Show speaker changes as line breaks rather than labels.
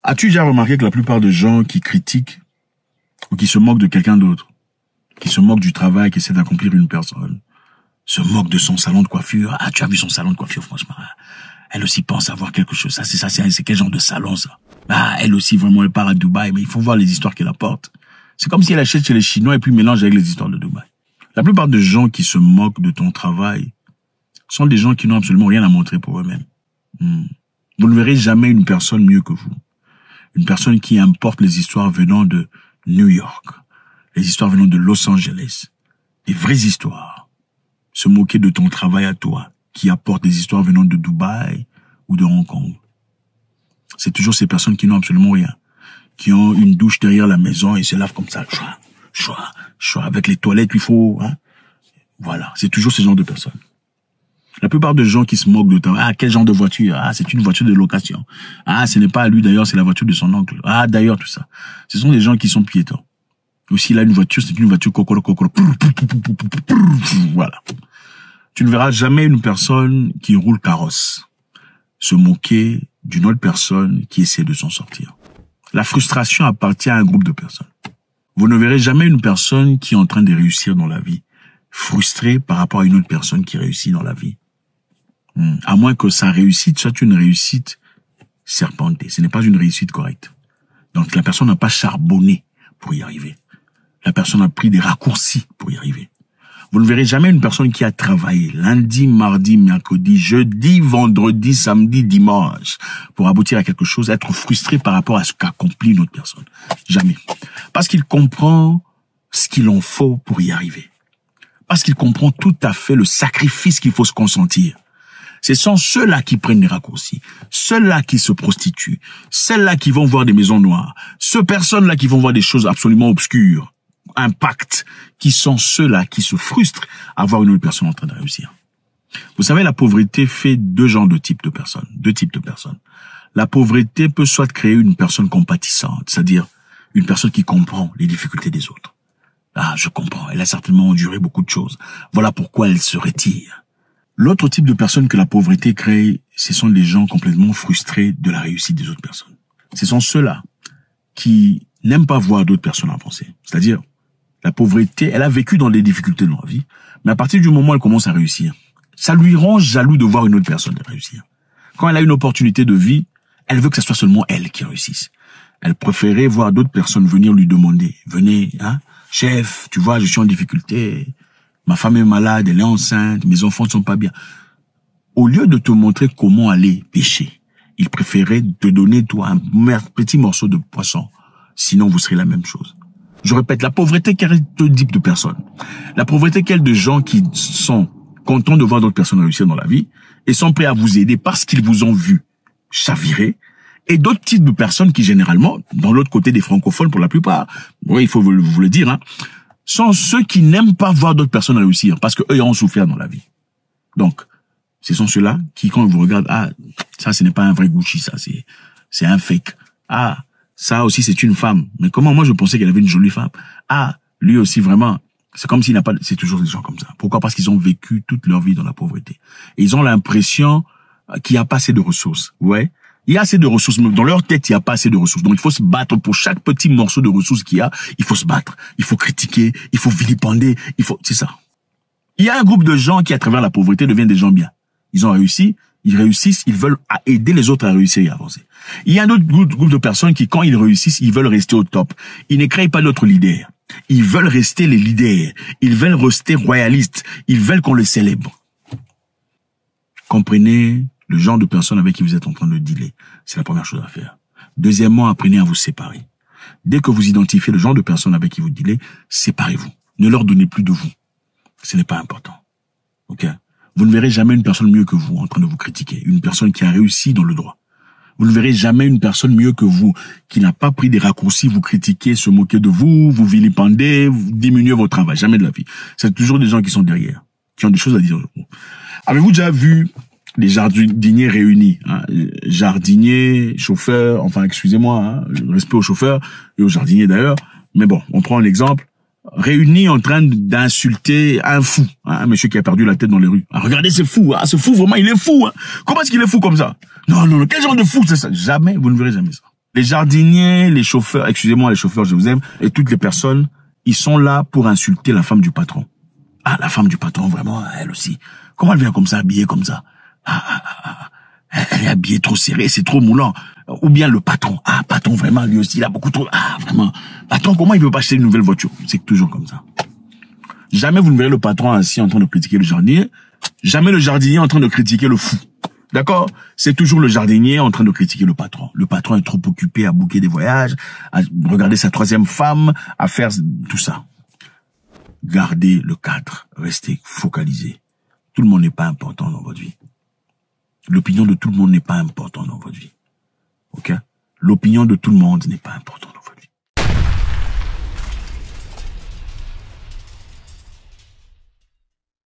As-tu déjà remarqué que la plupart des gens qui critiquent ou qui se moquent de quelqu'un d'autre, qui se moquent du travail, qui essaient d'accomplir une personne, se moquent de son salon de coiffure? Ah, tu as vu son salon de coiffure, franchement. Elle aussi pense avoir quelque chose. C'est quel genre de salon, ça? Ah, elle aussi, vraiment, elle part à Dubaï, mais il faut voir les histoires qu'elle apporte. C'est comme si elle achète chez les Chinois et puis mélange avec les histoires de Dubaï. La plupart des gens qui se moquent de ton travail sont des gens qui n'ont absolument rien à montrer pour eux-mêmes. Vous ne verrez jamais une personne mieux que vous. Une personne qui importe les histoires venant de New York, les histoires venant de Los Angeles, des vraies histoires. Se moquer de ton travail à toi, qui apporte des histoires venant de Dubaï ou de Hong Kong. C'est toujours ces personnes qui n'ont absolument rien, qui ont une douche derrière la maison et se lavent comme ça, avec les toilettes, il faut, hein. Voilà, c'est toujours ce genre de personnes. La plupart des gens qui se moquent de toi, ah, quel genre de voiture? Ah, c'est une voiture de location. Ah, ce n'est pas à lui d'ailleurs, c'est la voiture de son oncle. Ah, d'ailleurs, tout ça. Ce sont des gens qui sont piétons. Ou s'il a une voiture, c'est une voiture cocoro. Voilà. Tu ne verras jamais une personne qui roule carrosse se moquer d'une autre personne qui essaie de s'en sortir. La frustration appartient à un groupe de personnes. Vous ne verrez jamais une personne qui est en train de réussir dans la vie, frustrée par rapport à une autre personne qui réussit dans la vie. À moins que sa réussite soit une réussite serpentée. Ce n'est pas une réussite correcte. Donc la personne n'a pas charbonné pour y arriver. La personne a pris des raccourcis pour y arriver. Vous ne verrez jamais une personne qui a travaillé lundi, mardi, mercredi, jeudi, vendredi, samedi, dimanche pour aboutir à quelque chose, être frustré par rapport à ce qu'accomplit une autre personne. Jamais. Parce qu'il comprend ce qu'il en faut pour y arriver. Parce qu'il comprend tout à fait le sacrifice qu'il faut se consentir. Ce sont ceux-là qui prennent des raccourcis, ceux-là qui se prostituent, celles-là qui vont voir des maisons noires, ces personnes-là qui vont voir des choses absolument obscures, impact, qui sont ceux-là qui se frustrent à voir une autre personne en train de réussir. Vous savez, la pauvreté fait deux types de personnes. La pauvreté peut soit créer une personne compatissante, c'est-à-dire une personne qui comprend les difficultés des autres. Ah, je comprends, elle a certainement enduré beaucoup de choses. Voilà pourquoi elle se retire. L'autre type de personne que la pauvreté crée, ce sont les gens complètement frustrés de la réussite des autres personnes. Ce sont ceux-là qui n'aiment pas voir d'autres personnes avancer. C'est-à-dire, la pauvreté, elle a vécu dans des difficultés dans la vie, mais à partir du moment où elle commence à réussir, ça lui rend jaloux de voir une autre personne réussir. Quand elle a une opportunité de vie, elle veut que ce soit seulement elle qui réussisse. Elle préférait voir d'autres personnes venir lui demander, venez, hein, chef, tu vois, je suis en difficulté, ma femme est malade, elle est enceinte, mes enfants ne sont pas bien. Au lieu de te montrer comment aller pêcher, il préférait te donner, toi, un petit morceau de poisson. Sinon, vous serez la même chose. Je répète, la pauvreté crée deux types de personnes. La pauvreté crée de gens qui sont contents de voir d'autres personnes réussir dans la vie et sont prêts à vous aider parce qu'ils vous ont vu chavirer. Et d'autres types de personnes qui, généralement, dans l'autre côté des francophones pour la plupart, oui, il faut vous le dire, hein, sont ceux qui n'aiment pas voir d'autres personnes réussir parce qu'eux ont souffert dans la vie. Donc, ce sont ceux-là qui, quand ils vous regardent, ah, ça, ce n'est pas un vrai Gucci, ça, c'est un fake. Ah, ça aussi, c'est une femme. Mais comment moi, je pensais qu'elle avait une jolie femme? Ah, lui aussi, vraiment, c'est comme s'il n'a pas, c'est toujours des gens comme ça. Pourquoi? Parce qu'ils ont vécu toute leur vie dans la pauvreté. Et ils ont l'impression qu'il n'y a pas assez de ressources. Ouais. Il y a assez de ressources, mais dans leur tête, il n'y a pas assez de ressources. Donc, il faut se battre pour chaque petit morceau de ressources qu'il y a. Il faut se battre. Il faut critiquer. Il faut vilipender. C'est ça. Il y a un groupe de gens qui, à travers la pauvreté, deviennent des gens bien. Ils ont réussi. Ils réussissent. Ils veulent aider les autres à réussir et à avancer. Il y a un autre groupe de personnes qui, quand ils réussissent, ils veulent rester au top. Ils ne créent pas d'autres leaders. Ils veulent rester les leaders. Ils veulent rester royalistes. Ils veulent qu'on les célèbre. Comprenez le genre de personnes avec qui vous êtes en train de dealer. C'est la première chose à faire. Deuxièmement, apprenez à vous séparer. Dès que vous identifiez le genre de personnes avec qui vous dealez, séparez-vous. Ne leur donnez plus de vous. Ce n'est pas important. Ok? Vous ne verrez jamais une personne mieux que vous en train de vous critiquer. Une personne qui a réussi dans le droit. Vous ne verrez jamais une personne mieux que vous, qui n'a pas pris des raccourcis, vous critiquer, se moquer de vous, vous vilipender, vous diminuer votre travail. Jamais de la vie. C'est toujours des gens qui sont derrière, qui ont des choses à dire. Avez-vous déjà vu les jardiniers réunis, hein? Jardiniers, chauffeurs, enfin, excusez-moi, hein, respect aux chauffeurs et aux jardiniers d'ailleurs. Mais bon, on prend un exemple. Réunis en train d'insulter un fou, hein, un monsieur qui a perdu la tête dans les rues. Ah, regardez, c'est fou, hein, ce fou, vraiment, il est fou, hein. Comment est-ce qu'il est fou comme ça? Non, quel genre de fou c'est ça? Jamais, vous ne verrez jamais ça. Les jardiniers, les chauffeurs, excusez-moi les chauffeurs, je vous aime, et toutes les personnes, ils sont là pour insulter la femme du patron. Ah, la femme du patron, vraiment, elle aussi. Comment elle vient comme ça, habillée comme ça? Elle est habillée trop serrée, c'est trop moulant. Ou bien le patron. Ah, patron, vraiment, lui aussi, il a beaucoup trop... Ah, vraiment. Patron, comment il peut pas acheter une nouvelle voiture? C'est toujours comme ça. Jamais vous ne verrez le patron assis en train de critiquer le jardinier. Jamais le jardinier en train de critiquer le fou. D'accord? C'est toujours le jardinier en train de critiquer le patron. Le patron est trop occupé à booker des voyages, à regarder sa troisième femme, à faire tout ça. Gardez le cadre. Restez focalisé. Tout le monde n'est pas important dans votre vie. L'opinion de tout le monde n'est pas importante dans votre vie. Ok? L'opinion de tout le monde n'est pas importante.